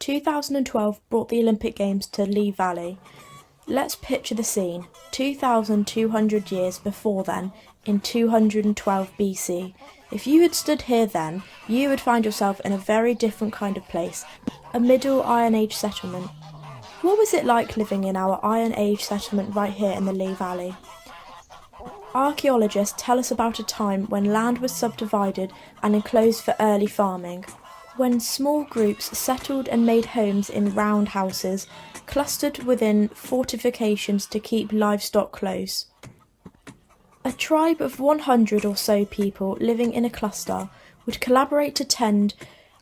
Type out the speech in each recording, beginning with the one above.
2012 brought the Olympic Games to Lee Valley. Let's picture the scene, 2,200 years before then, in 212 BC. If you had stood here then, you would find yourself in a very different kind of place, a Middle Iron Age settlement. What was it like living in our Iron Age settlement right here in the Lee Valley? Archaeologists tell us about a time when land was subdivided and enclosed for early farming, when small groups settled and made homes in round houses, clustered within fortifications to keep livestock close. A tribe of 100 or so people living in a cluster would collaborate to tend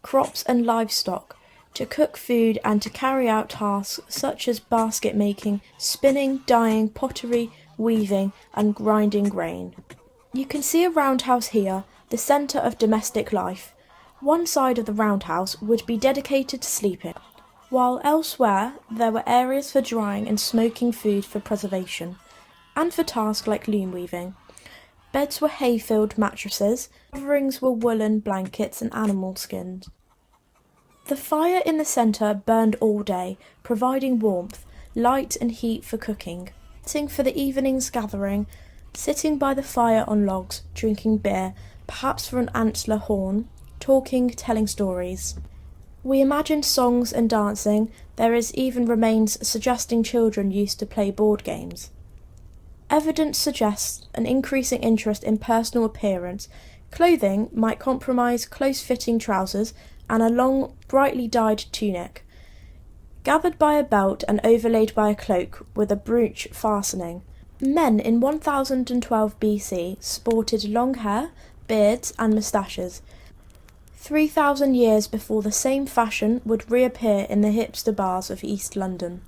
crops and livestock, to cook food and to carry out tasks such as basket making, spinning, dyeing, pottery, weaving and grinding grain. You can see a roundhouse here, the centre of domestic life. One side of the roundhouse would be dedicated to sleeping, while elsewhere there were areas for drying and smoking food for preservation, and for tasks like loom weaving. Beds were hay-filled mattresses, coverings were woolen blankets and animal skins. The fire in the centre burned all day, providing warmth, light and heat for cooking. Sitting for the evening's gathering, sitting by the fire on logs, drinking beer, perhaps for an antler horn, talking, telling stories. We imagine songs and dancing. There is even remains suggesting children used to play board games. Evidence suggests an increasing interest in personal appearance. Clothing might comprise close-fitting trousers and a long, brightly dyed tunic, gathered by a belt and overlaid by a cloak with a brooch fastening. Men in 1012 BC sported long hair, beards and moustaches. 3,000 years before the same fashion would reappear in the hipster bars of East London.